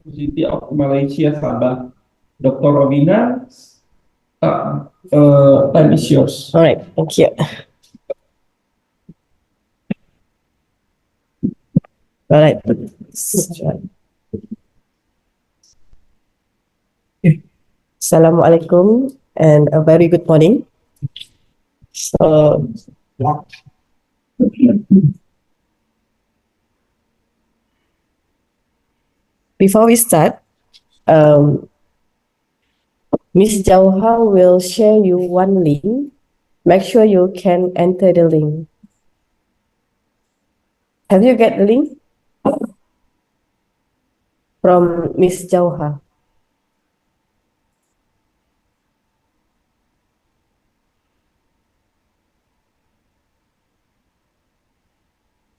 University of Malaysia, Sabah. Dr. Robina, time is yours. All right, thank you. All right. Assalamualaikum and a very good morning. So, before we start, Ms. Jauha will share you one link. Make sure you can enter the link. Have you get the link from Ms. Jauha?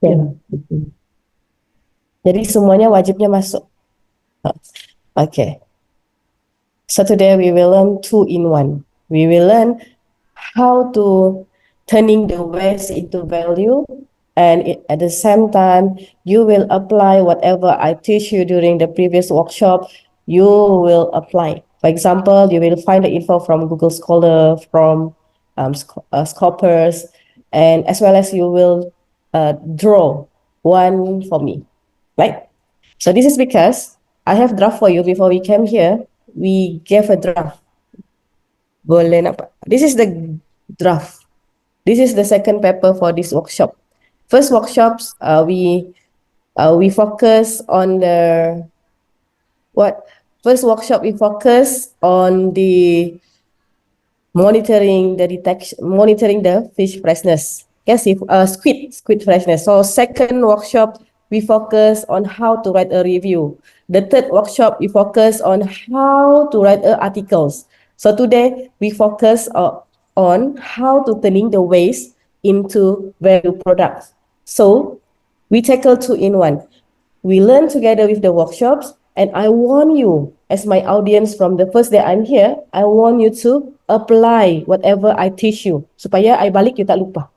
Ya. Jadi semuanya wajibnya masuk. Okay. So today we will learn 2-in-1. We will learn how to turning the waste into value, and at the same time you will apply whatever I teach you during the previous workshop. You will apply. For example, you will find the info from Google Scholar, from Scopus, and as well as you will draw one for me, right? So this is because I have draft for you. Before we came here, we gave a draft. Boleh nak? This is the draft. This is the second paper for this workshop. First workshops, we focus on the First workshop we focus on the monitoring the fish freshness. Yes, squid freshness. So second workshop we focus on how to write a review. The third workshop we focus on how to write articles. So today we focus on how to turning the waste into value products. So we tackle 2-in-1. We learn together with the workshops, and I want you, as my audience from the first day I'm here, I want you to apply whatever I teach you, supaya I balik you tak lupa.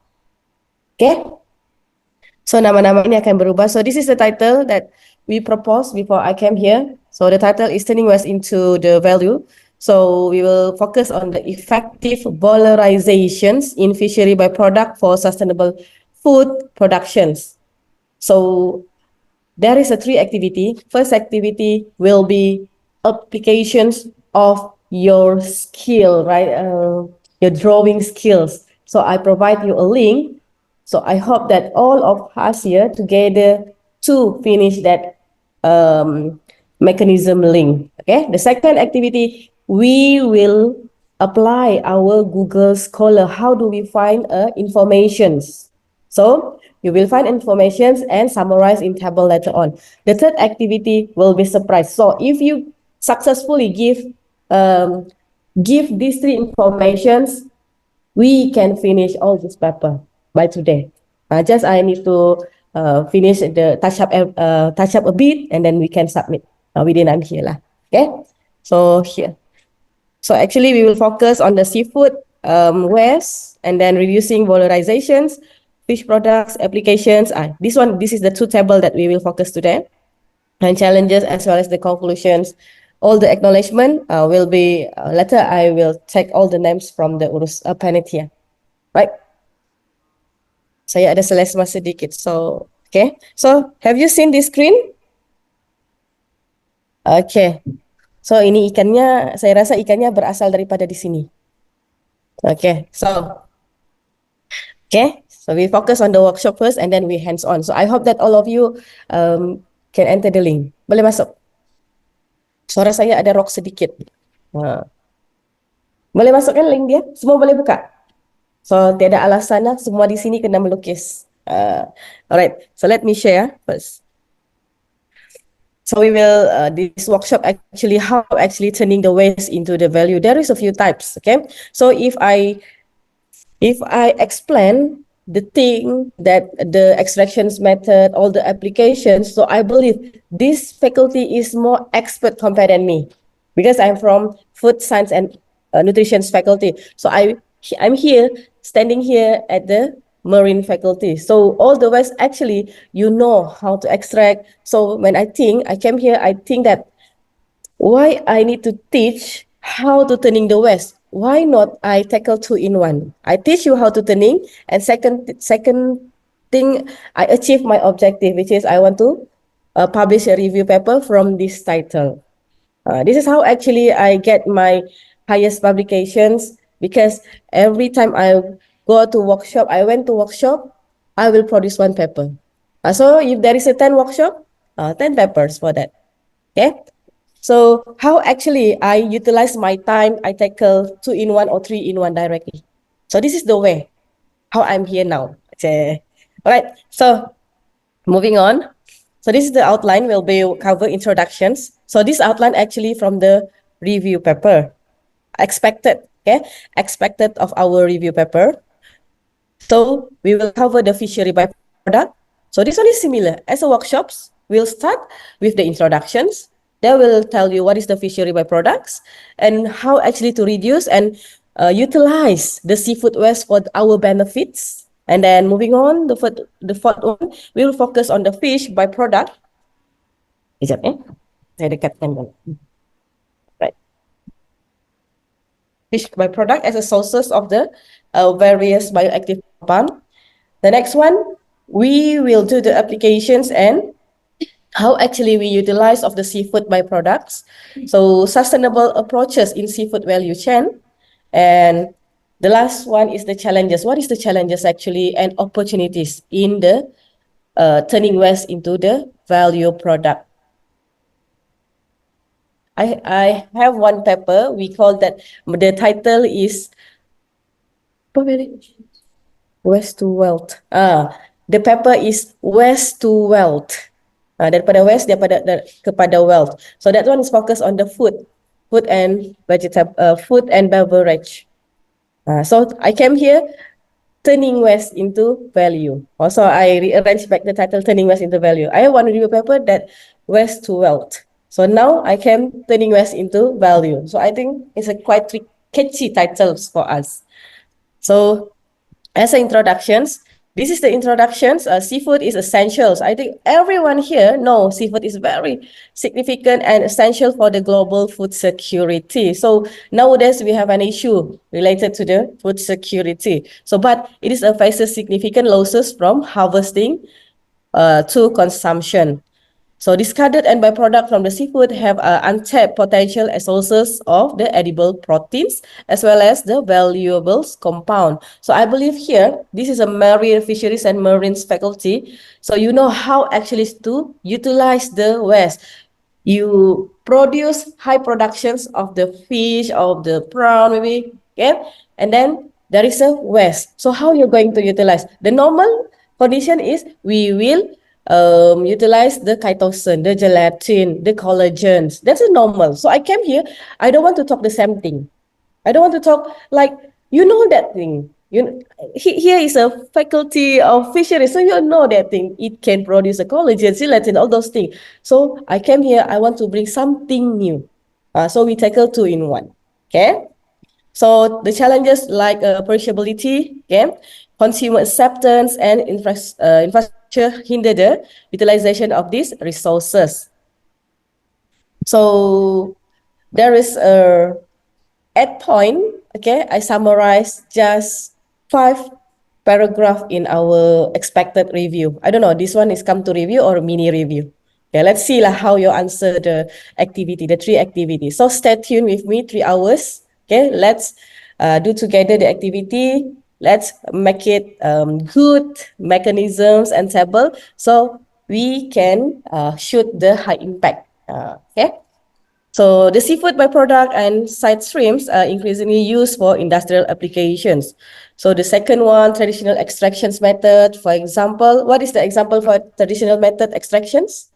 Okay? So nama-nama ini akan berubah. So this is the title that we proposed before I came here. So the title is Turning Waste into the Value. So we will focus on the effective valorizations in fishery byproduct for sustainable food productions. So there is a 3 activity. First activity will be applications of your skill, right? Your drawing skills. So I provide you a link. So I hope that all of us here together to finish that mechanism link. Okay. The second activity, we will apply our Google Scholar. How do we find informations? So you will find information and summarize in table later on. The third activity will be surprise. So if you successfully give these 3 informations, we can finish all this paper by today. Just I need to finish the touch up a bit, and then we can submit within I'm here lah. Okay. So here. So actually we will focus on the seafood waste, and then reducing valorizations, fish products, applications. This is the 2 table that we will focus today, and challenges as well as the conclusions. All the acknowledgement will be later. I will take all the names from the panitia, right? Saya ada selesma sedikit. So okay. So have you seen this screen? Okay. So ini ikannya, saya rasa ikannya berasal daripada di sini. Okay. So we focus on the workshop first, and then we hands on. So I hope that all of you can enter the link. Boleh masuk? Suara saya ada rock sedikit. Boleh masuk kan link dia? Semua boleh buka? So tiada alasan lah, semua di sini kena melukis. Alright, so let me share first. So we will, this workshop actually, how actually turning the waste into the value. There is a few types, okay? So if I explain the thing that the extractions method, all the applications, so I believe this faculty is more expert compared than me, because I'm from food science and nutrition faculty. So I'm here, standing here at the marine faculty. So all the waste actually, you know how to extract. So when I came here, I think that why I need to teach how to turning the West? Why not I tackle two in one? I teach you how to turning, and second thing, I achieve my objective, which is I want to publish a review paper from this title. This is how actually I get my highest publications, because every time I go to workshop, I went to workshop, I will produce one paper. So if there is a 10 workshop, 10 papers for that. Okay. So how actually I utilize my time, I tackle two in one or three in one directly. So this is the way how I'm here now. Okay. All right. So moving on. So this is the outline. Will be cover introductions. So this outline actually from the review paper. Expected. Okay. Expected of our review paper. So we will cover the fishery by product. So this one is similar. As a workshops, we'll start with the introductions. They will tell you what is the fishery by products and how actually to reduce and utilize the seafood waste for our benefits. And then moving on, the fourth one, we will focus on the fish by product. Sekejap saya dekatkan dulu. Right. Fish by product as a sources of the various bioactive compound. The next one, we will do the applications and how actually we utilize of the seafood byproducts. So sustainable approaches in seafood value chain. And the last one is the challenges. What is the challenges actually and opportunities in the turning waste into the value product? I have one paper, we call that, the title is Waste to Wealth. The paper is Waste to Wealth. Daripada waste kepada wealth. So that one is focused on the food and food and beverage. So I came here turning waste into value. Also, I rearranged back the title turning waste into value. I have one review paper that waste to wealth. So now I came turning waste into value. So I think it's a quite catchy titles for us. So as an introductions, this is the introductions. Seafood is essentials. I think everyone here knows seafood is very significant and essential for the global food security. So nowadays we have an issue related to the food security. So, but it is faces significant losses from harvesting to consumption. So discarded and byproduct from the seafood have untapped potential as sources of the edible proteins as well as the valuable compound. So I believe here, this is a marine fisheries and marines faculty. So you know how actually to utilize the waste. You produce high productions of the fish, of the prawn maybe, okay? And then there is a waste. So how you're going to utilize? The normal condition is we will utilize the chitosan, the gelatin, the collagens. That's a normal. So I came here, I don't want to talk the same thing. I don't want to talk like, you know that thing. Here is a faculty of fisheries, so you know that thing. It can produce a collagen, gelatin, all those things. So I came here, I want to bring something new. So we tackle two in one, okay? So the challenges like perishability, okay, consumer acceptance, and infrastructure hinder the utilization of these resources. So there is a 8 point, okay, I summarize just 5 paragraph in our expected review. I don't know, this one is come to review or mini review. Okay, let's see how you answer the activity, the 3 activities. So stay tuned with me 3 hours. Okay, let's do together the activity. Let's make it good mechanisms and table so we can shoot the high impact. Okay. So the seafood byproduct and side streams are increasingly used for industrial applications. So the second one, traditional extractions method. For example, what is the example for traditional method extractions?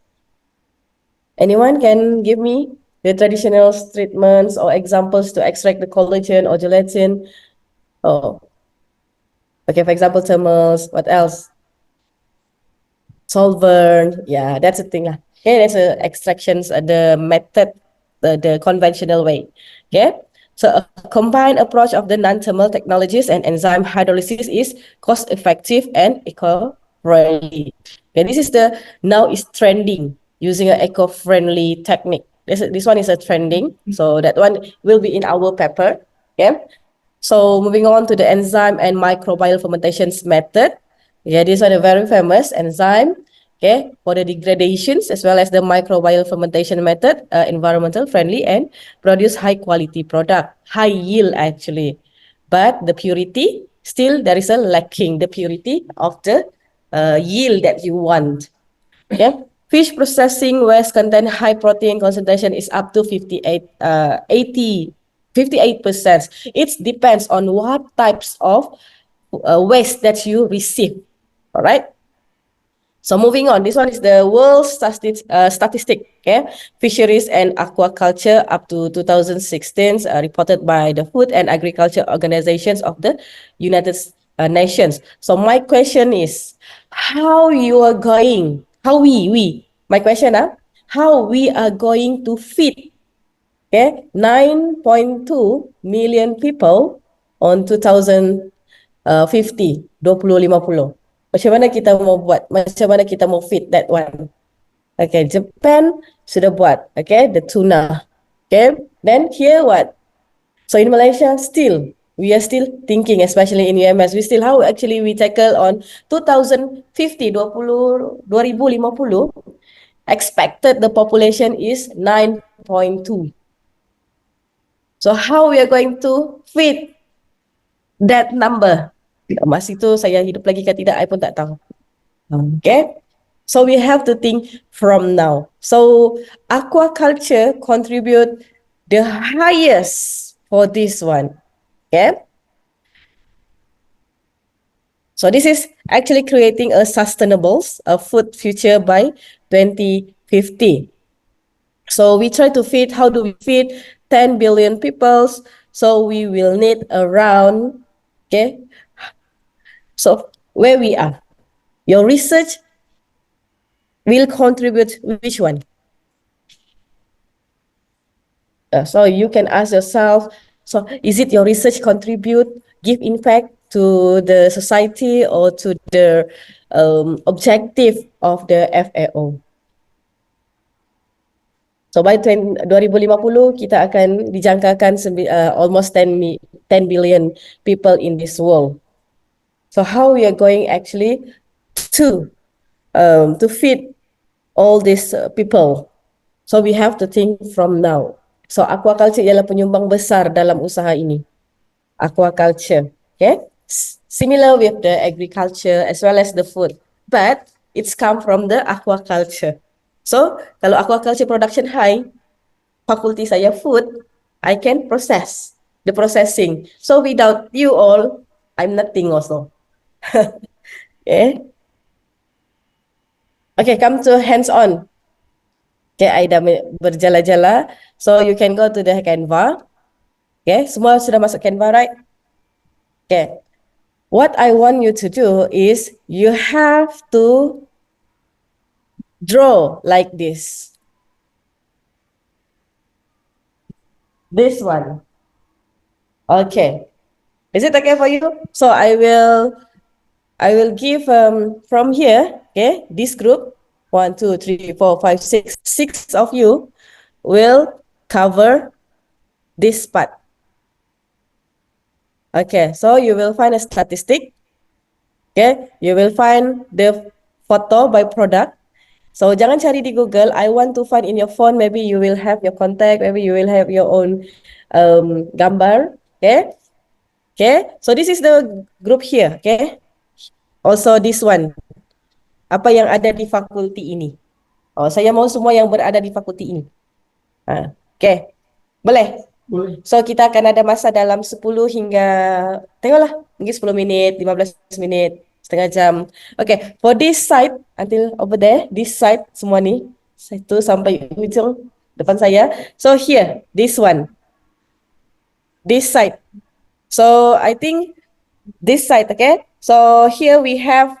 Anyone can give me the traditional treatments or examples to extract the collagen or gelatin? Oh, okay, for example, thermals. What else? Solvent. Yeah, that's the thing. Okay, that's extractions, the method, the conventional way. Okay, so a combined approach of the non-thermal technologies and enzyme hydrolysis is cost-effective and eco-friendly. Okay, this is now is trending using an eco-friendly technique. This one is a trending. So that one will be in our paper. Okay. So moving on to the enzyme and microbial fermentations method. Yeah, this one a very famous enzyme. Okay, for the degradations as well as the microbial fermentation method, environmental friendly and produce high quality product, high yield actually. But the purity, still there is a lacking the purity of the yield that you want. Okay. Fish processing waste contain high protein concentration is up to 58%. It depends on what types of waste that you receive. All right. So moving on, this one is the world statistic, okay? Fisheries and aquaculture up to 2016, reported by the Food and Agriculture Organizations of the United Nations. So my question is, my question, how we are going to feed, okay, 9.2 million people on 2050, 2050. Macam mana kita mau buat? Macam mana kita mau fit that one? Okay, Japan sudah buat. Okay, the tuna. Okay, then here what? So in Malaysia, we are still thinking, especially in UMS, how actually we tackle on 2050, 2050, expected the population is 9.2. So how we are going to fit that number? Masa itu saya hidup lagi ke tidak, I pun tak tahu. Okay, so we have to think from now. So aquaculture contribute the highest for this one. Okay, so this is actually creating a sustainable food future by 2050. So we try to feed, how do we feed 10 billion people? So we will need around, okay, so where we are, your research will contribute which one? So you can ask yourself, so is it your research contribute, give impact to the society or to the objective of the FAO? So by 2050, kita akan dijangkakan almost 10 billion people in this world. So how we are going actually to feed all these people? So we have to think from now. So aquaculture ialah penyumbang besar dalam usaha ini. Aquaculture, okay? Similar with the agriculture as well as the food, but it's come from the aquaculture. So kalau aquaculture production high, fakulti saya food, I can process the processing. So without you all, I'm nothing also. Okay. Okay, come to hands-on. Okay, I dah berjala-jala. So you can go to the Canva. Okay, semua sudah masuk Canva, right? Okay. What I want you to do is you have to draw like this. This one. Okay. Is it okay for you? So I will give from here, okay, this group, 1, 2, 3, 4, 5, 6, 6 of you will cover this part. Okay, so you will find a statistic. Okay, you will find the photo by product. So jangan cari di Google. I want to find in your phone. Maybe you will have your contact. Maybe you will have your own gambar. Okay. Okay. So this is the group here. Okay. Also this one. Apa yang ada di fakulti ini? Oh, saya mau semua yang berada di fakulti ini. Okay. Boleh? Boleh. So kita akan ada masa dalam 10 hingga, tengoklah, mungkin 10 minit, 15 menit, setengah jam. Okay, for this side, until over there, this side, semua ni, 1 sampai ujung depan saya. So here, this one. This side. So I think this side, okay? So here we have,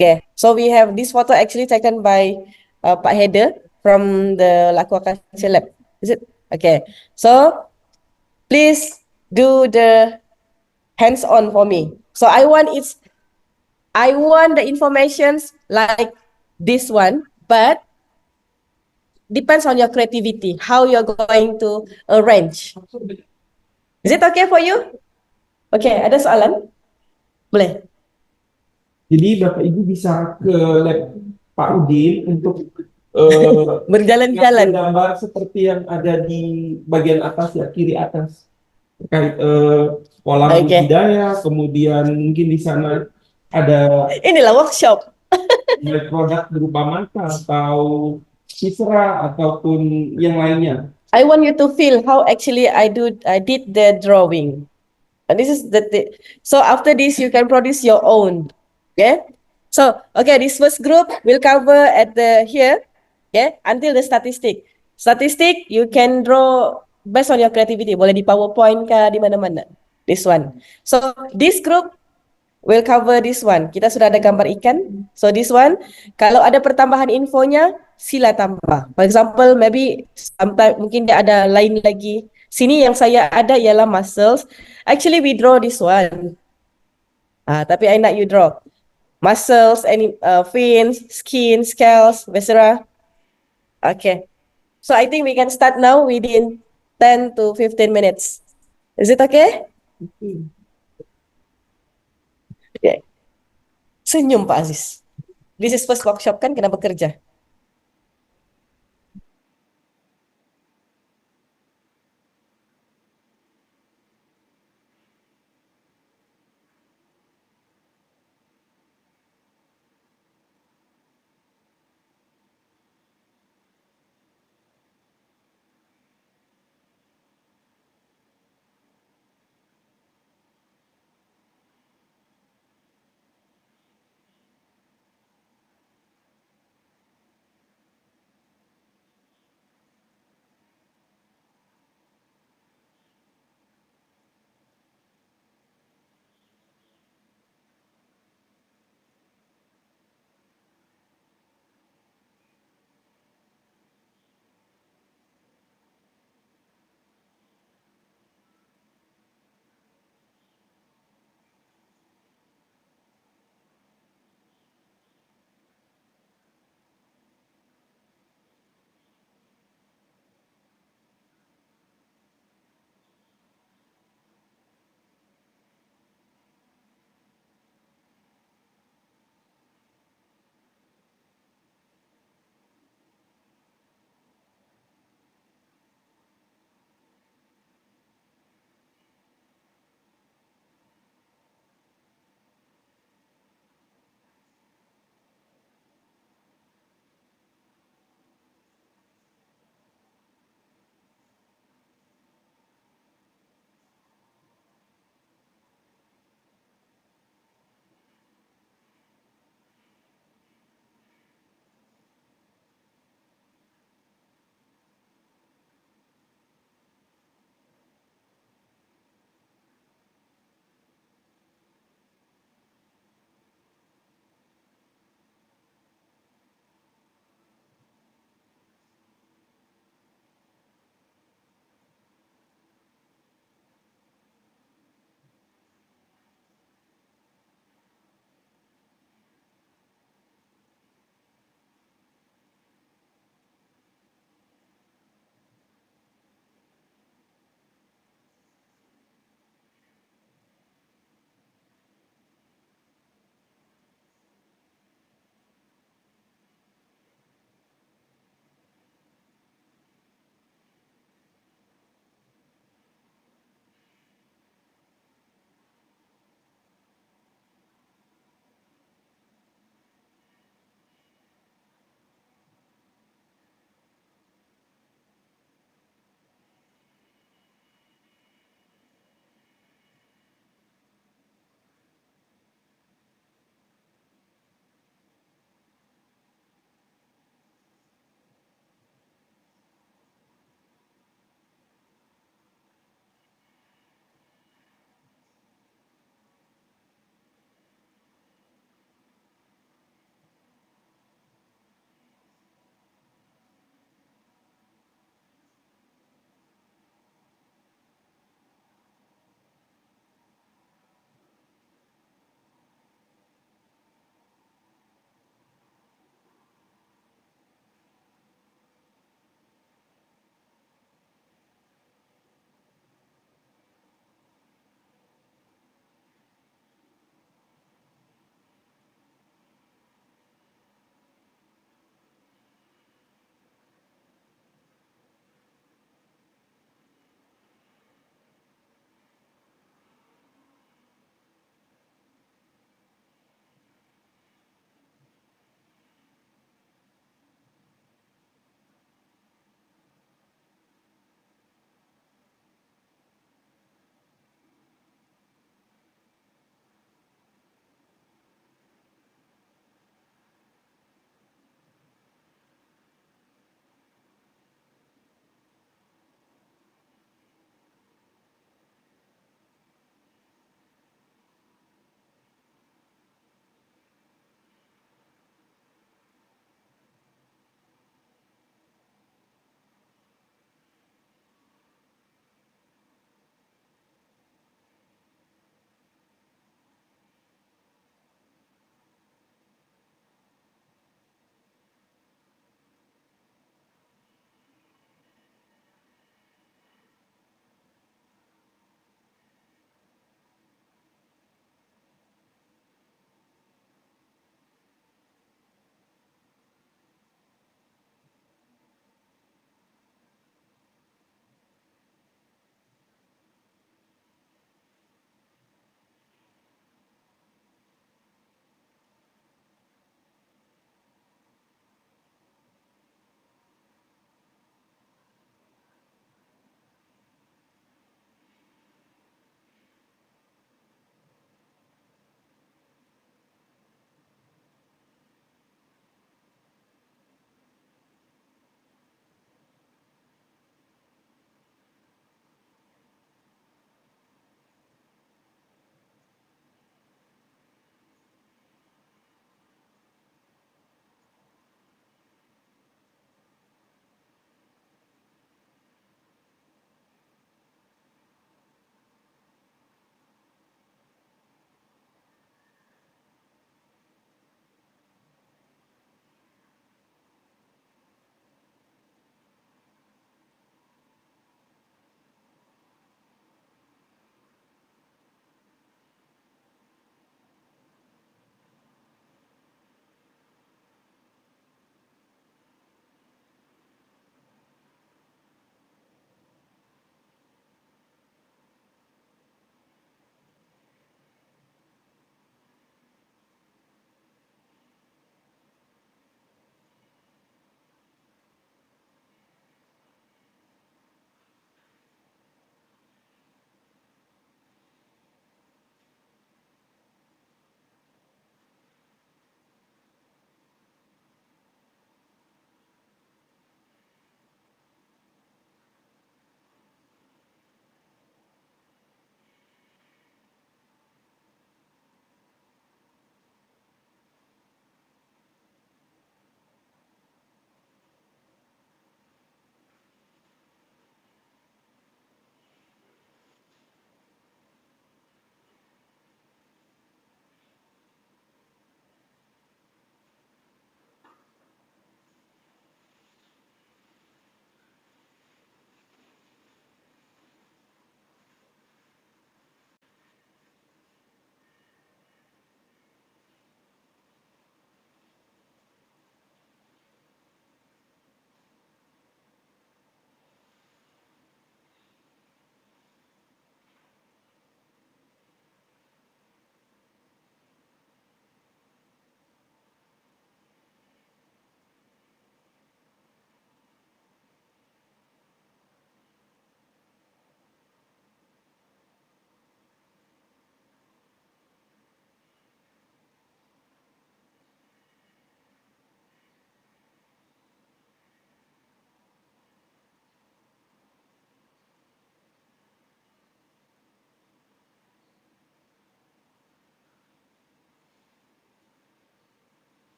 okay, so we have this photo actually taken by Pak Heather from the Aquaculture Lab. Is it? Okay, so please do the hands-on for me. So I want the informations like this one, but depends on your creativity, how you're going to arrange. Is it okay for you? Okay, ada soalan? Boleh. Jadi Bapak Ibu bisa ke lab Pak Udin untuk Berjalan-jalan. gambar seperti yang ada di bagian atas ya, kiri atas. Terkait pola Okay. budidaya, kemudian mungkin di sana ada Inilah workshop. produk berupa mata atau sisra ataupun yang lainnya. I want you to feel how actually I did the drawing. And this is so after this you can produce your own. Okay? So, okay, this first group will cover at the here, okay, until the statistic. Statistic you can draw based on your creativity. Boleh di PowerPoint kah, di mana-mana. This one. So, this group will cover this one. Kita sudah ada gambar ikan. So this one, kalau ada pertambahan infonya, sila tambah. For example, maybe sampai mungkin dia ada lain lagi. Sini yang saya ada ialah muscles. Actually, we draw this one. Tapi I nak you draw. Muscles, any fins, skin, scales, viscera. Okay. So I think we can start now within 10 to 15 minutes. Is it okay? Okay. Senyum Pak Aziz. This is first workshop kan, kena bekerja.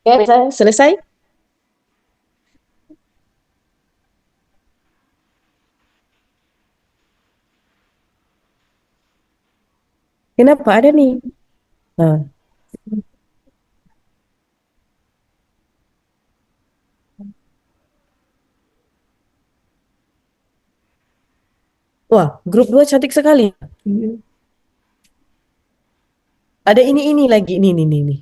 Ya, bisa selesai? Kenapa ada nih? Nah, wah, grup 2 cantik sekali. Iya. Ada ini lagi, nih.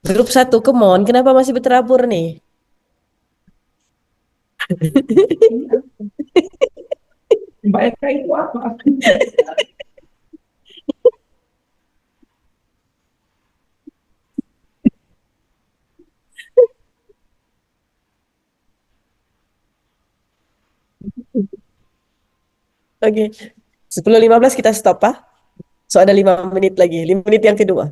Grup 1, come on, kenapa masih berterabur nih? Mbak Eka itu apa? Oke, 10.15 kita stop, ah. So ada 5 menit lagi, 5 menit yang kedua.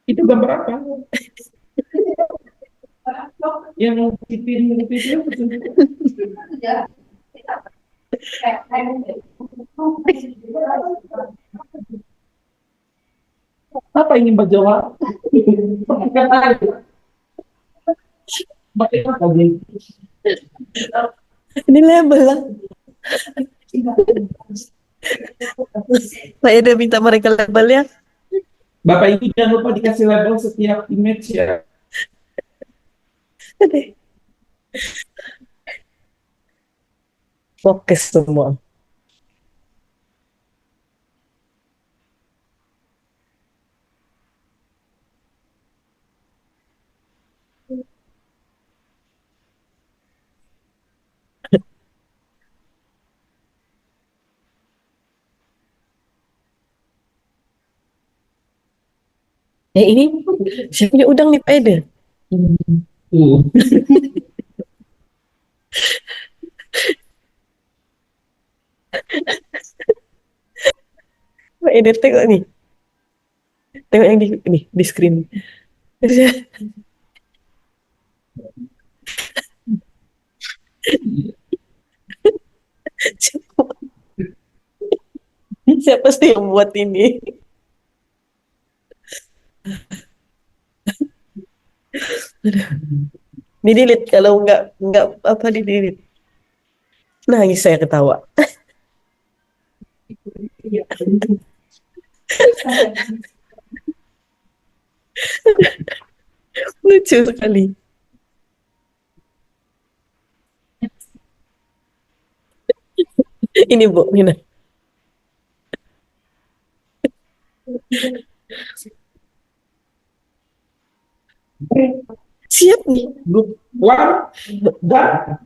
Itu gambar apa? Yang tipirin itu apa ini Mbak Jawa? Mbak Eka tadi. Ini label lah. Saya udah minta mereka label ya. Bapak Ibu jangan lupa dikasih label setiap image ya. Fokus semua. Ini saya punya udang nih, Pak Eda. Pak Eda tengok nih. Tengok yang di screen. Siapa sih yang buat ini? Di delete kalau nggak apa di delete. Nangis saya ketawa. Lucu sekali. Ini Bu Mina. Siap nih. Wah, dah.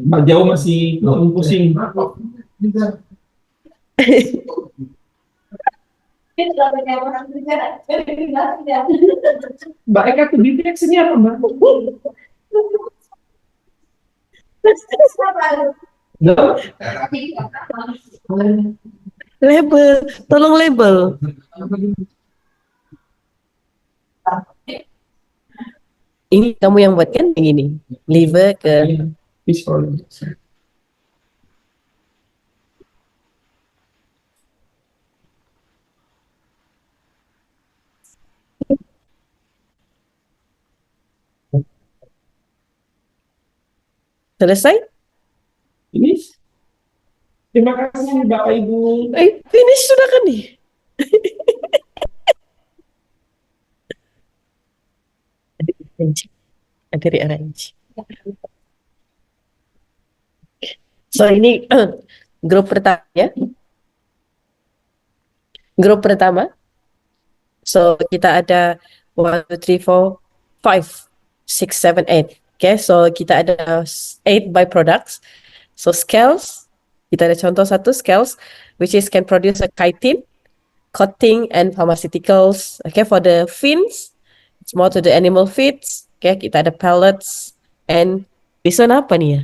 Mbak Jawa masih pusing. Mbak Eka tuh di sini apa Mbak? Dah. Label, tolong label. Ini kamu yang buat kan yang ini. Liver ke Pistol. selesai? Ini terima kasih Bapak Ibu. Finish sudah kan nih? Ada rearrange. So ini grup pertama ya. Grup pertama. So kita ada 1, 2, 3, 4, 5, 6, 7, 8. Okay, so kita ada 8 byproducts. So scales, kita ada contoh satu scales, which is can produce a chitin, coating, and pharmaceuticals. Okay, for the fins, it's more to the animal feeds. Okay, kita ada pellets, and this one apa nih ya?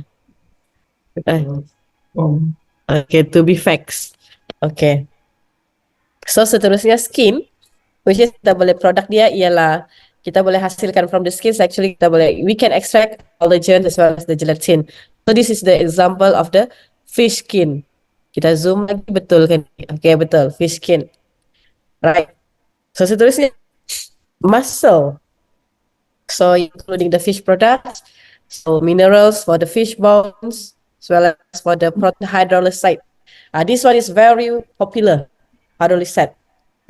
Okay, to be facts. Okay. So seterusnya skin, which is kita boleh produk dia ialah kita boleh hasilkan from the skins. Actually, we can extract collagen as well as the gelatin. So this is the example of the fish skin. Kita zoom lagi, betul kan? Okay, betul, fish skin. Right. So seterusnya muscle. So including the fish products, so minerals for the fish bones, as well as for the protein hydrolysate. This one is very popular, hydrolysate.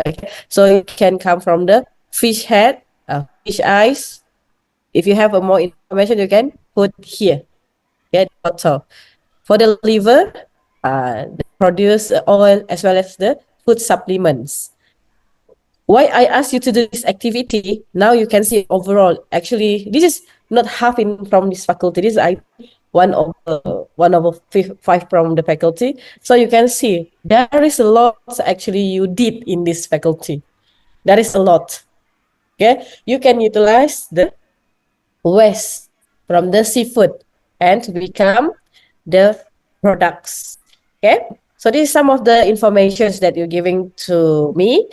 Okay, so it can come from the fish head, fish eyes. If you have more information, you can put here. Okay, also for the liver, they produce oil as well as the food supplements. Why I asked you to do this activity, now you can see overall, actually, this is not half in from this faculty. This is one over five from the faculty. So you can see there is a lot actually you did in this faculty. There is a lot. Okay, you can utilize the waste from the seafood and become the products. Okay, so this is some of the information that you're giving to me.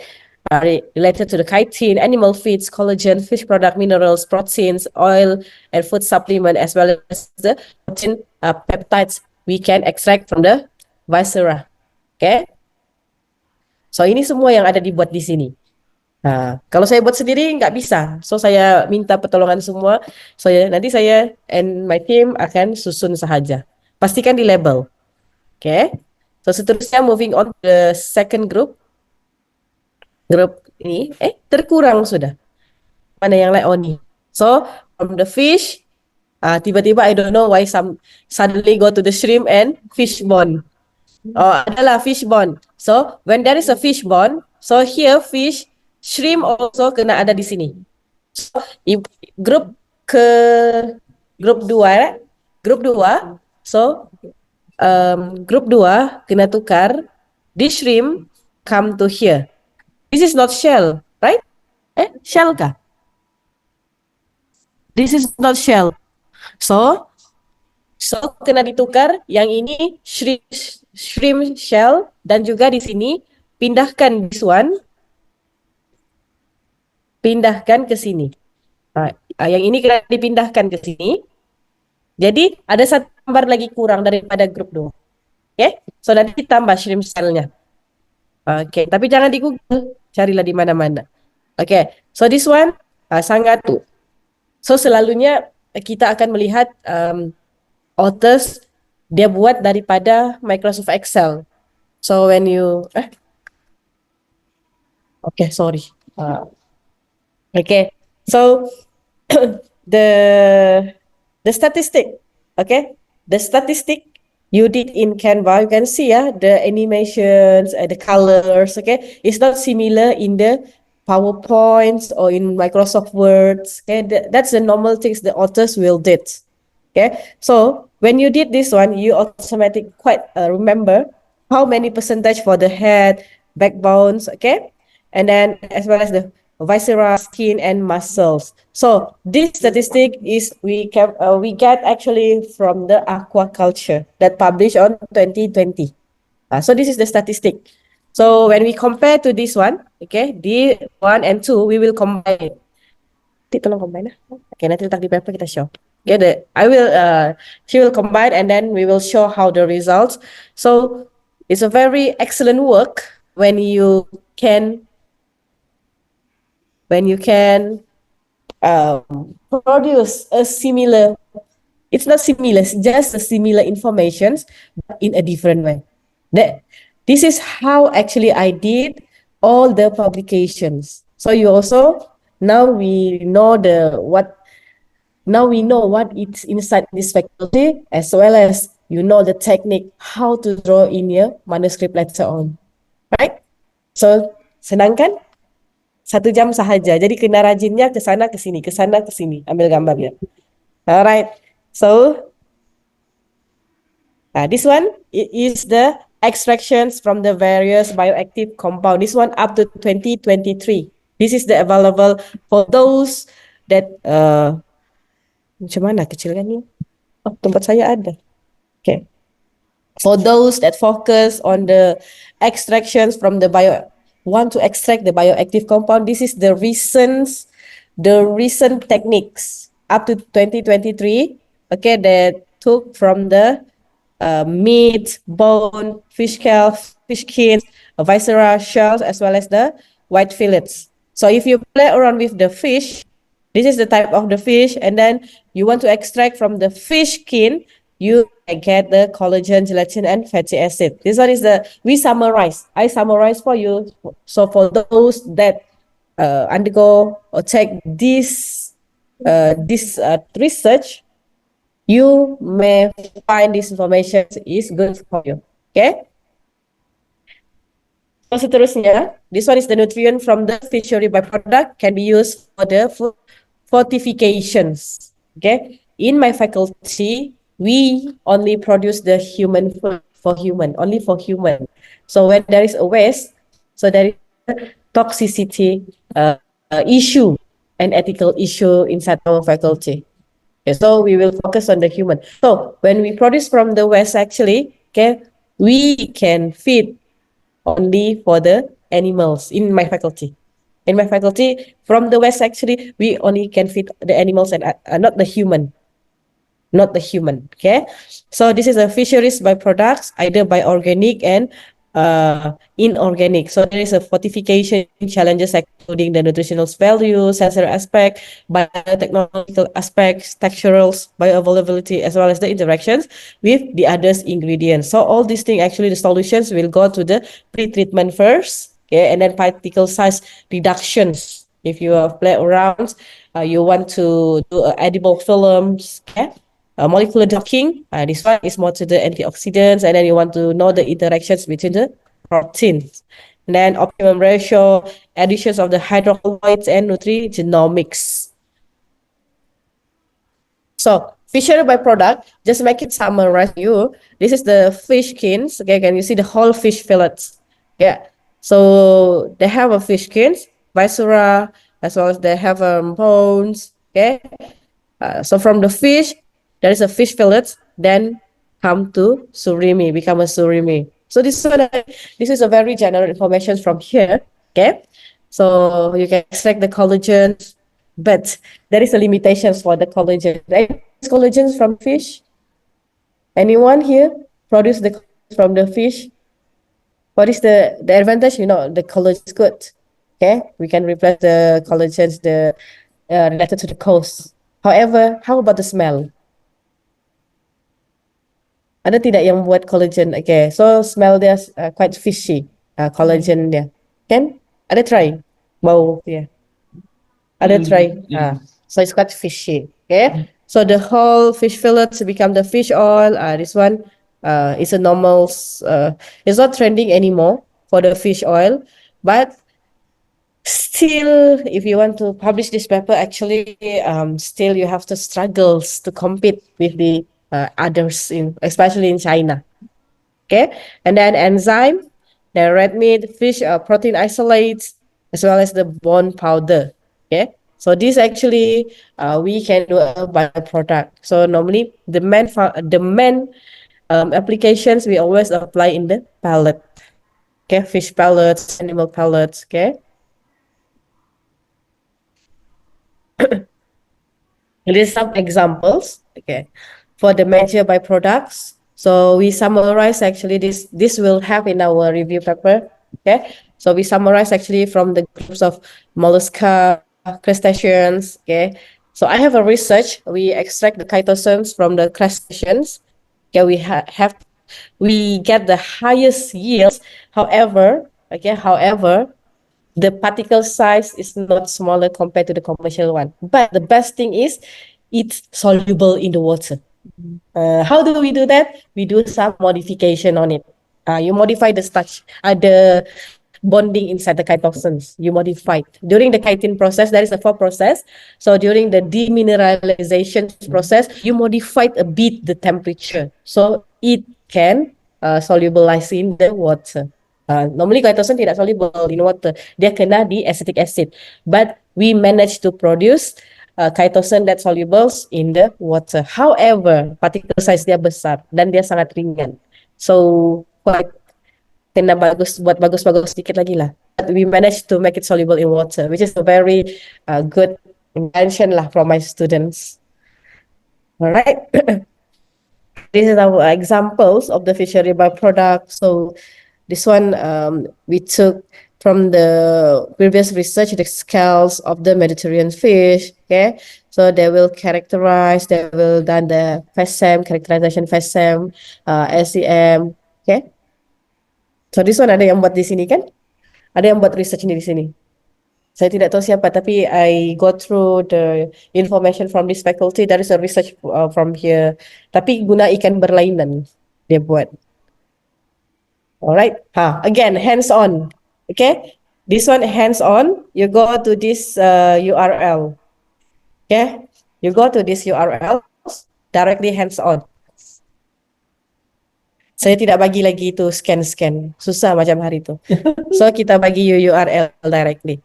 Related to the chitin, animal feeds, collagen, fish product, minerals, proteins, oil, and food supplement, as well as the protein peptides we can extract from the viscera. Okay? So ini semua yang ada dibuat di sini. Nah, kalau saya buat sendiri nggak bisa. So saya minta pertolongan semua. So nanti saya and my team akan susun sahaja. Pastikan di label. Okay? So seterusnya moving on to the second group. Grup ini terkurang sudah. Mana yang lain? Oh nih. So from the fish, tiba-tiba I don't know why some suddenly go to the shrimp and fish bone. Oh, adalah fish bone. So when there is a fish bone, so here fish, shrimp also kena ada di sini. So grup 2, grup 2. So grup 2 kena tukar. This shrimp come to here. This is not shell, right? Shell kah? This is not shell. So kena ditukar. Yang ini shrimp shell, dan juga di sini pindahkan this one. Pindahkan ke sini. Yang ini kena dipindahkan ke sini. Jadi ada satu gambar lagi kurang daripada grup 2. Okay? So nanti tambah shrimp shell-nya. Okay, tapi jangan di Google, carilah di mana-mana. Okay, so this one sangat tuh. So selalunya kita akan melihat authors dia buat daripada Microsoft Excel. So when you okay, sorry. Okay, so the statistic, okay, the statistic you did in Canva, you can see the animations, the colors, okay? It's not similar in the PowerPoints or in Microsoft Words, okay? That's the normal things the authors will did, okay? So when you did this one, you automatically quite remember how many percentage for the head, backbones, okay? And then as well as the viscera, skin, and muscles. So this statistic is we get actually from the aquaculture that published on 2020. So this is the statistic. So when we compare to this one, okay, D1 and 2, we will combine. Tolong combine. Okay, nanti letak di paper kita show. Okay, she will combine and then we will show how the results. So it's a very excellent work when you can produce a similar, it's not similar, it's just a similar information but in a different way. This is how actually I did all the publications. So you also, now we know what it's inside this faculty, as well as you know the technique how to draw in your manuscript later on, right? So senang kan? 1 jam sahaja. Jadi kena rajinnya ke sana ke sini ambil gambarnya. Alright. So this one is the extractions from the various bioactive compound. This one up to 2023. This is the available for those that macam mana kecil kan ni? Oh, tempat saya ada. Okay. For those that focus on the extractions from the want to extract the bioactive compound, this is the recent the recent techniques up to 2023, okay, that took from the meat, bone, fish scale, fish skins, viscera, shells, as well as the white fillets. So if you play around with the fish, this is the type of the fish, and then you want to extract from the fish skin, you get the collagen, gelatin, and fatty acid. This one is I summarize for you. So for those that undergo or take this research, you may find this information is good for you. Okay. So seterusnya, this one is the nutrient from the fishery byproduct can be used for the fortifications. Okay. In my faculty, we only produce the human food for human, only for human. So when there is a waste, so there is a toxicity issue and ethical issue inside our faculty. Okay, so we will focus on the human. So when we produce from the waste, actually, okay, we can feed only for the animals in my faculty. In my faculty, from the waste, actually, we only can feed the animals and not the human. Not the human. Okay. So this is a fisheries byproducts, either by organic and inorganic. So there is a fortification challenges, including the nutritional value, sensory aspect, biotechnological aspects, texturals, bioavailability, as well as the interactions with the other ingredients. So all these things, actually, the solutions will go to the pre-treatment first, okay, and then particle size reductions. If you play around, you want to do edible films, okay. Molecular docking, this one is more to the antioxidants, and then you want to know the interactions between the proteins. And then optimum ratio, additions of the hydrocolloids and nutrigenomics. So fishery byproduct, just make it summarize you. This is the fish skins. Okay, can you see the whole fish fillets? Yeah. So they have a fish skins, viscera, as well as they have bones. Okay. So from the fish, there is a fish fillet, then come to surimi, become a surimi. So this is a very general information from here. Okay. So you can extract the collagen, but there is a limitations for the collagen. Right? Collagen from fish? Anyone here produce the collagen from the fish? What is the advantage? You know, the collagen is good. Okay, we can replace the collagens related to the coast. However, how about the smell? Ada tidak yang buat collagen? Okay, so smell dia quite fishy, collagen dia. Kan? Ada try? Bau dia. Ada try? So it's quite fishy. Okay, so the whole fish fillets become the fish oil. This one is a normal, it's not trending anymore for the fish oil, but still, if you want to publish this paper, actually, still you have to struggle to compete with the others, especially in China. Okay, and then enzyme, the red meat, fish protein isolates, as well as the bone powder. Okay, so this actually we can do a byproduct. So normally the main applications we always apply in the pellet. Okay, fish pellets, animal pellets. Okay. Here's some examples, okay, for the major byproducts. So we summarize actually this will have in our review paper, okay. So we summarize actually from the groups of mollusca, crustaceans, okay. So I have a research. We extract the chitosans from the crustaceans. Okay, we get the highest yields. However, the particle size is not smaller compared to the commercial one. But the best thing is it's soluble in the water. How do we do that? We do some modification on it. You modify the starch, the bonding inside the chitosans. You modify it. During the chitin process, there is a 4 process. So during the demineralization process, you modified a bit the temperature. So it can solubilize in the water. Normally chitosan tidak soluble in water. Dia kena di acetic acid. But we managed to produce chitosan that soluble in the water. However, particle size dia besar dan dia sangat ringan. So kena bagus sedikit lagi lah. But we managed to make it soluble in water, which is a very good invention lah from my students. All right. This is our examples of the fishery byproduct. So this one we took from the previous research, the scales of the Mediterranean fish. Okay, so they will done the FASEM, characterization FASEM, SEM. Okay, so this one ada yang buat di sini kan? Ada yang buat research ini di sini. Saya tidak tahu siapa, tapi I go through the information from this faculty. There is a research from here. Tapi guna ikan berlainan dia buat. Alright. Again, hands on. Okay. This one hands on. You go to this URL. Okay. You go to this URL directly hands on. Saya tidak bagi lagi itu scan. Susah macam hari itu. So kita bagi URL directly.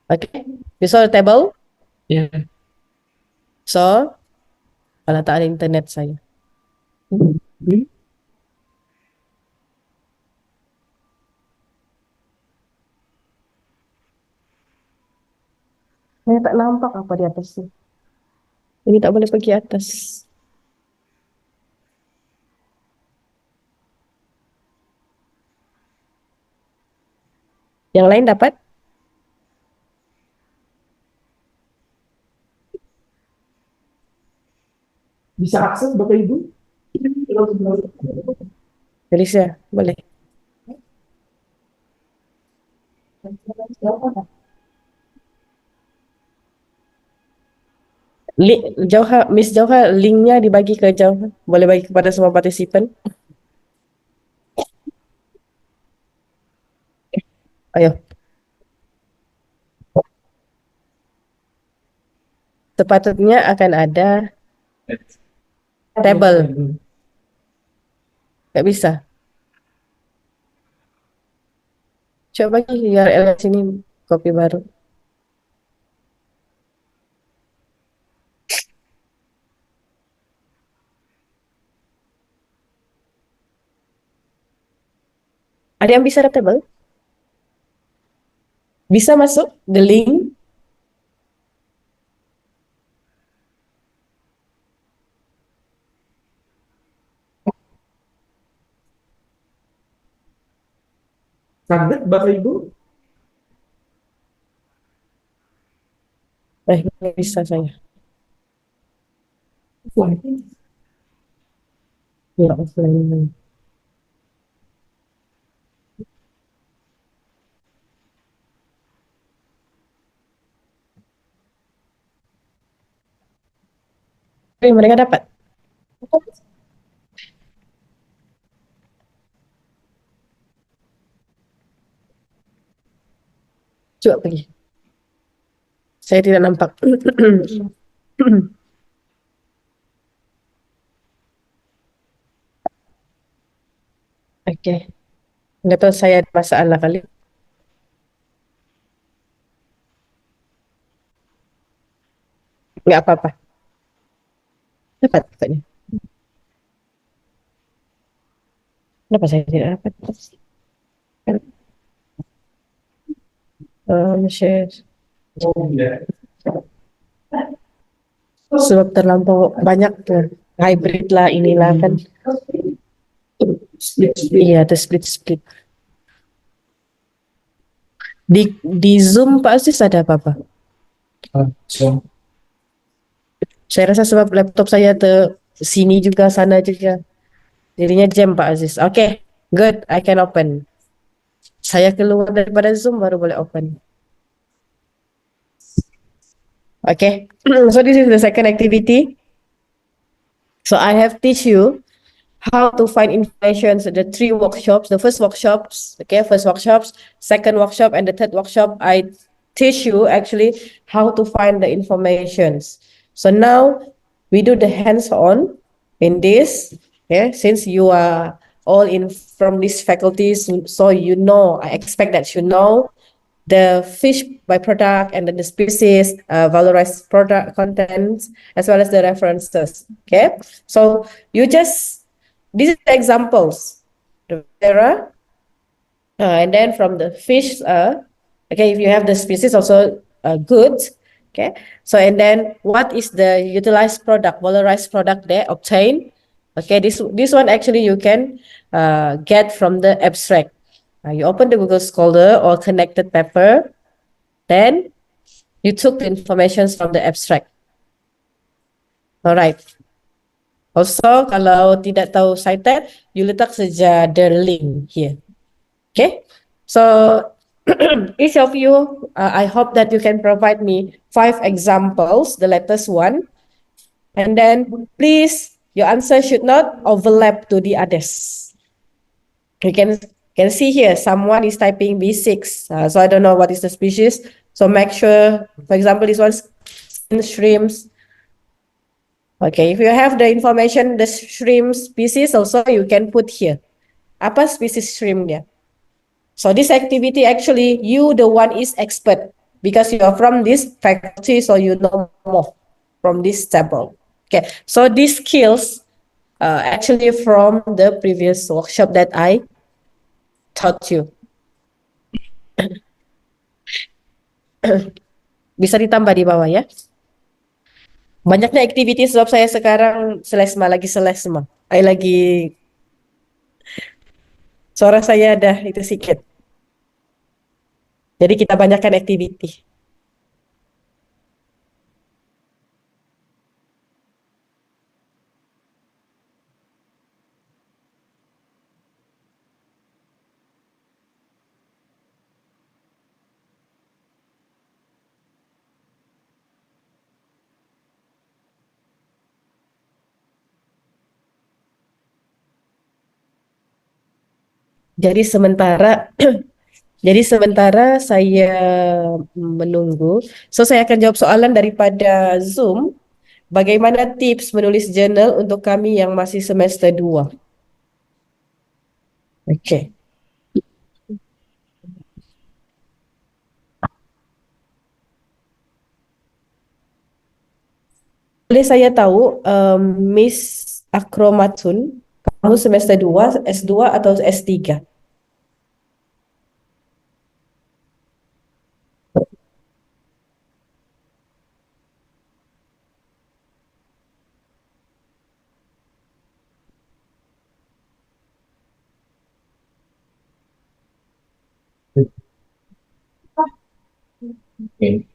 Okay, you saw the table? Yeah. So, letak internet saya. Saya tak nampak apa di atas ni. Ini tak boleh pergi atas. Yang lain dapat? Bisa akses Bapak Ibu? Felicia, boleh. Miss Jauha, linknya dibagi ke Jauha. Boleh bagi kepada semua partisipan. Ayo. Sepatutnya akan ada table. Nggak bisa. Coba bagi URL sini, copy baru. Ada yang bisa ada table? Bisa masuk the link? Kaget Bapak Ibu? Nggak bisa saya. Ya, offline. Mereka dapat. Coba pergi. Saya tidak nampak. Oke. Nggak tahu saya ada masalah kali. Nggak apa-apa. Dapat katanya. Kenapa saya tidak dapat? Share. Sebab terlampau banyak tuh. Hybrid lah inilah kan. Iya, ada split. Di Zoom Pak Aziz ada apa-apa? Saya rasa sebab laptop saya sini juga, sana juga. Jadinya jam Pak Aziz. Okay, good. I can open. Saya keluar daripada Zoom baru boleh open. Okay, so this is the second activity. So I have teach you how to find information. So the three workshops, the first workshops, second workshop, and the third workshop, I teach you actually how to find the informations. So now we do the hands-on in this. Okay, since you are all in from these faculties, so you know, I expect that you know the fish byproduct and then the species, valorized product contents, as well as the references. Okay, so you just, these are the examples. The error, and then from the fish, okay, if you have the species also goods, okay. So and then what is the utilized product, valorized product they obtain? Okay, this one actually you can get from the abstract. You open the Google Scholar or connected paper, then you took the information from the abstract. Alright. Also, kalau tidak tahu cited, you letak saja the link here. Okay. So each of you, I hope that you can provide me 5 examples, the latest one, and then please your answer should not overlap to the others. You can see here someone is typing B6, so I don't know what is the species. So make sure, for example, this one's shrimps. Okay, if you have the information, the shrimp species also you can put here. Apa species shrimp dia? So this activity actually you the one is expert because you are from this faculty, so you know more from this table. Okay, so these skills actually from the previous workshop that I taught you. Bisa ditambah di bawah ya. Banyaknya activity sebab saya sekarang selesma lagi selesma. Saya lagi suara saya ada itu sedikit. Jadi kita banyakkan activity. Jadi sementara saya menunggu, so saya akan jawab soalan daripada Zoom. Bagaimana tips menulis jurnal untuk kami yang masih semester 2? Okay. Boleh saya tahu, Miss Akromatun, kamu semester 2, S2 atau S3? Okay.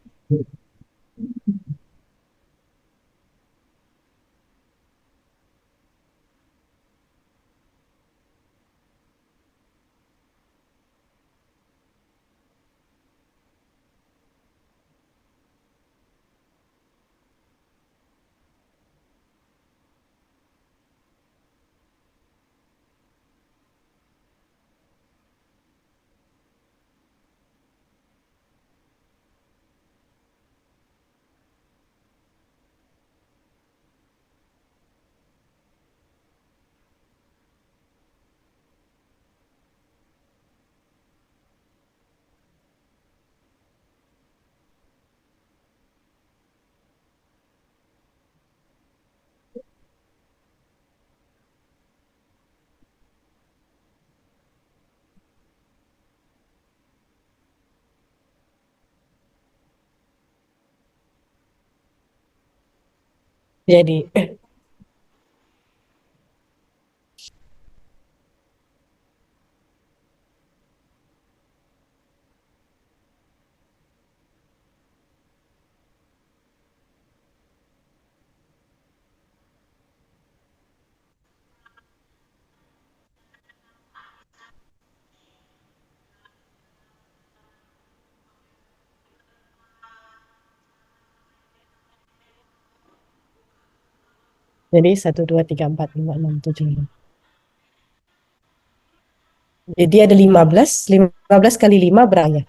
Jadi Jadi 1, 2, 3, 4, 5, 6, 7, 8. Jadi ada 15. 15 kali 5 berapa?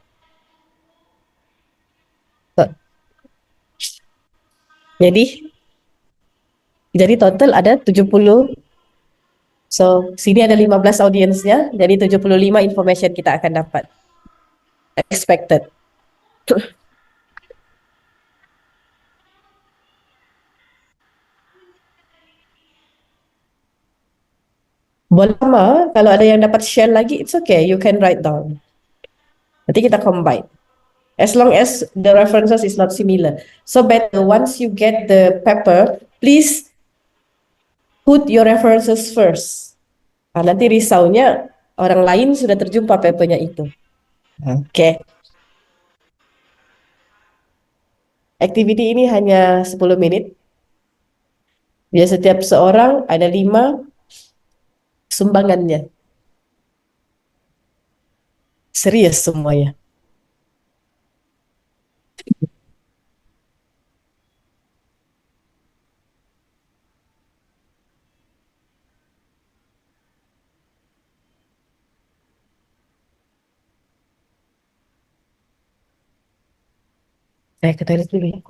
Jadi total ada 70. So, sini ada 15 audiensnya. Jadi 75 information kita akan dapat. Expected. Boleh sama, kalau ada yang dapat share lagi, it's okay, you can write down. Nanti kita combine. As long as the references is not similar. So better once you get the paper, please put your references first. Nah, nanti risaunya orang lain sudah terjumpa papernya itu. Oke. Activity ini hanya 10 menit. Dia setiap seorang ada 5 sumbangannya. Serius semuanya. Saya ke toilet dulu ya.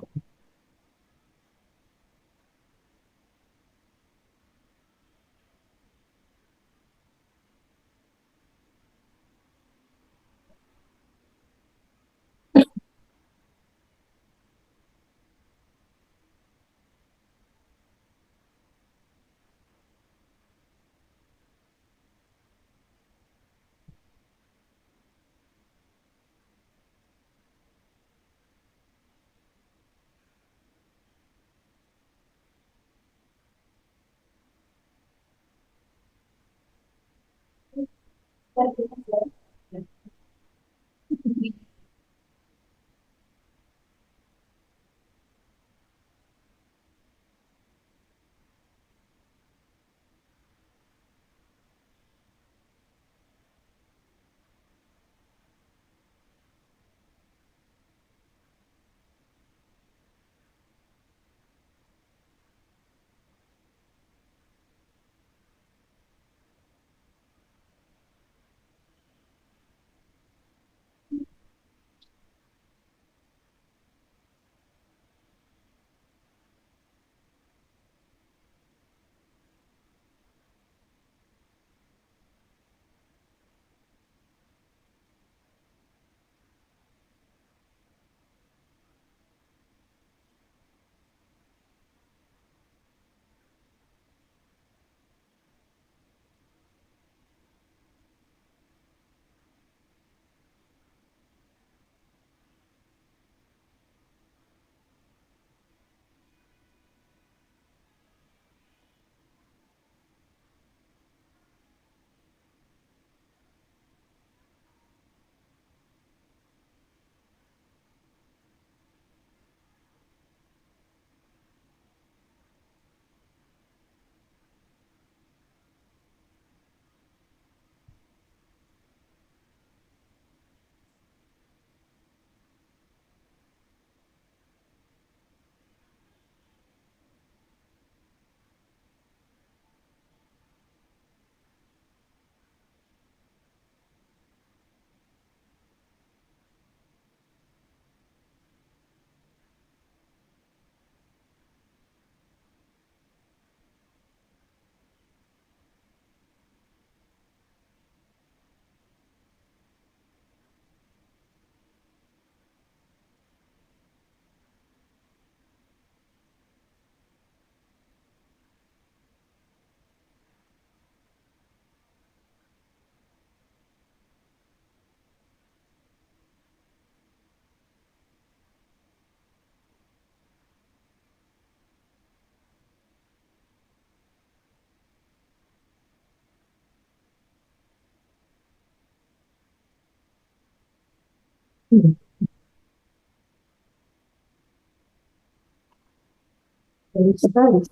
Baik sekali.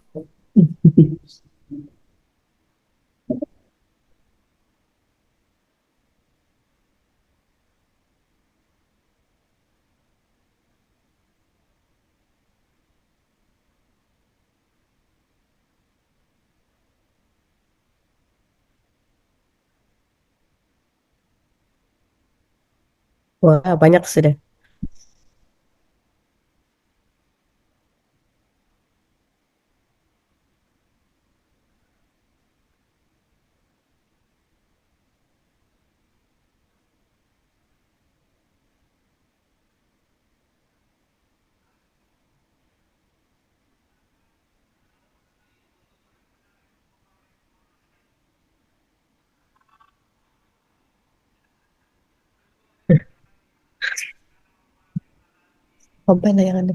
Wah, banyak sudah. Combine lah yang ada.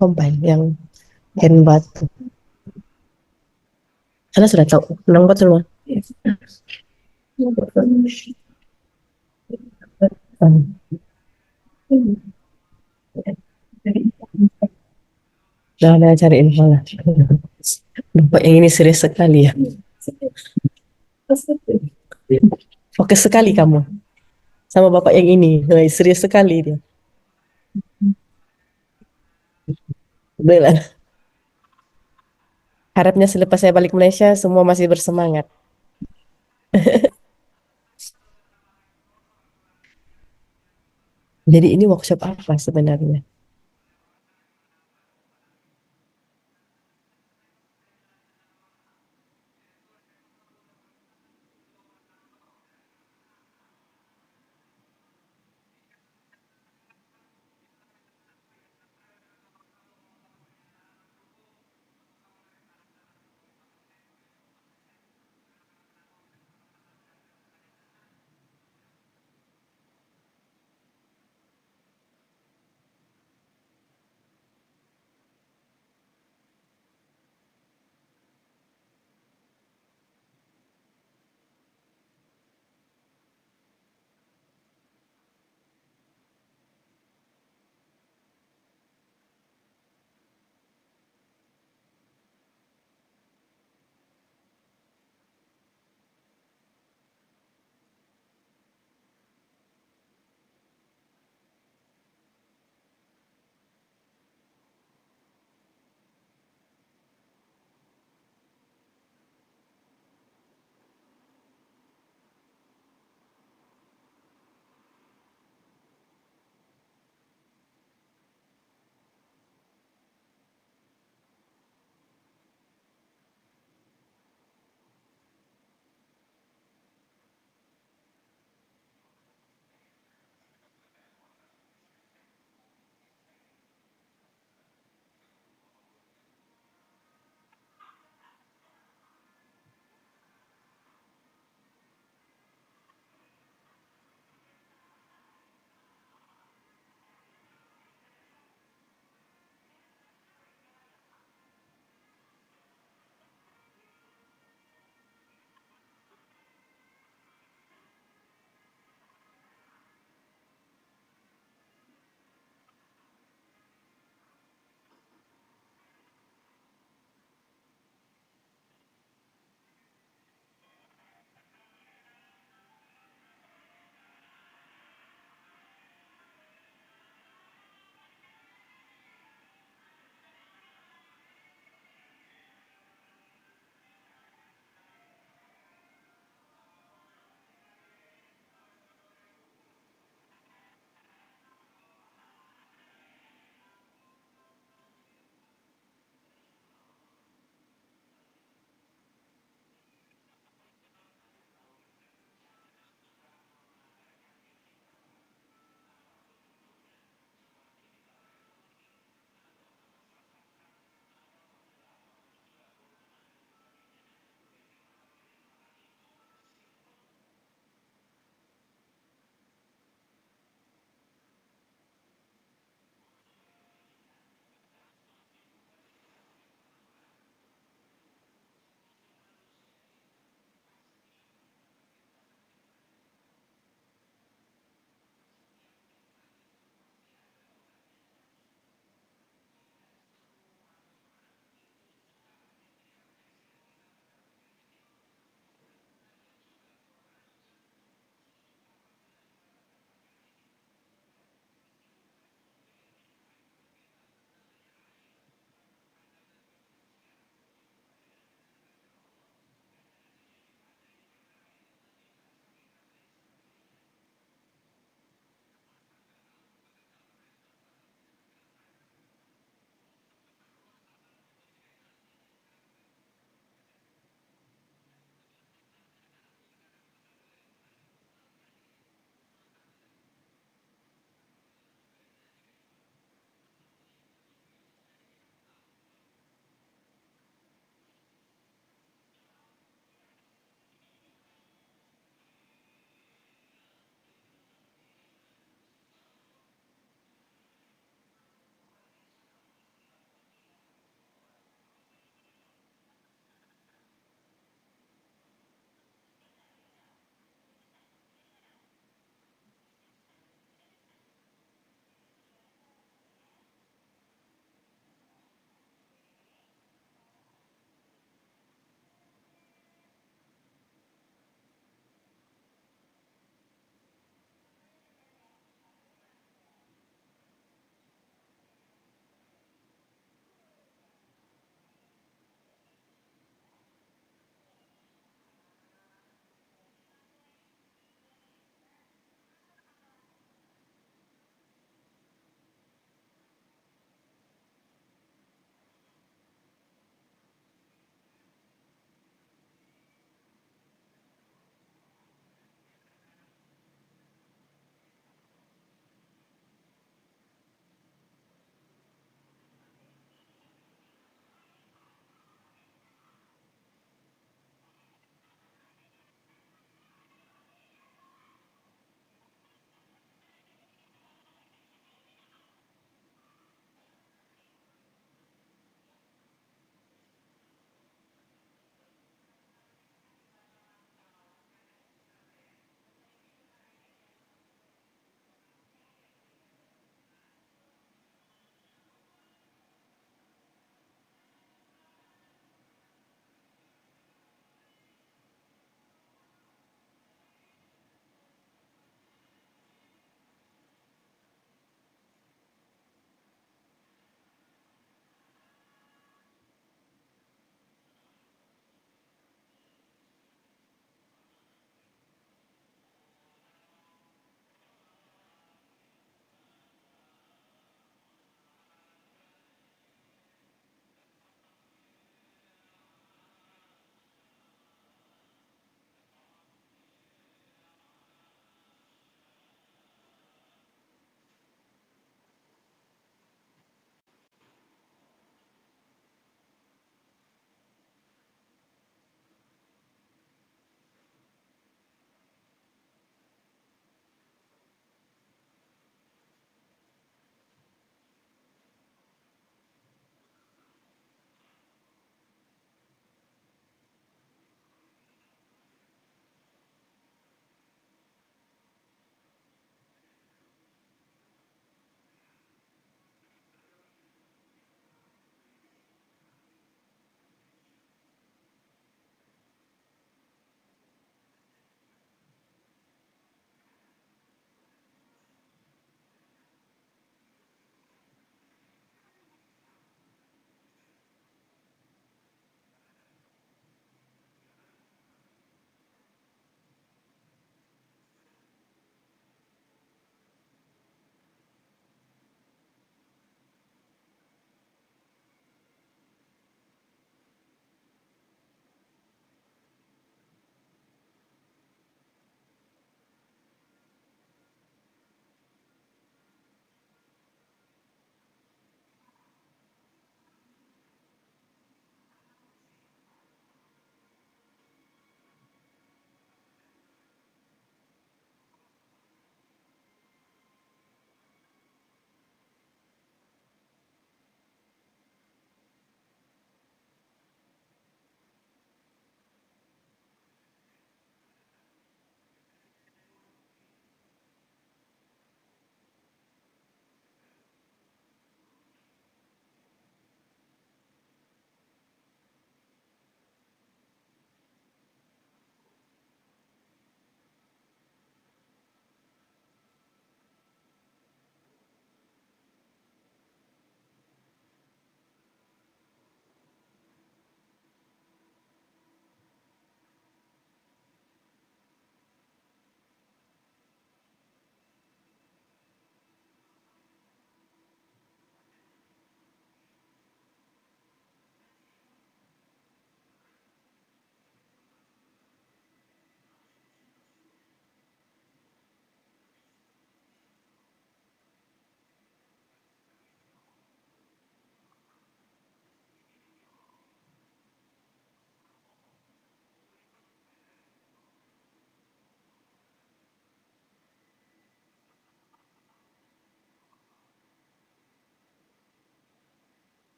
Combine yang hand batu. Anda sudah tahu menang batu semua. Udah cari info lah. Bapak yang ini serius sekali ya. Fokus sekali kamu sama bapak yang ini. Serius sekali dia. Udah lah. Harapnya selepas saya balik Malaysia semua masih bersemangat. Jadi ini workshop apa sebenarnya?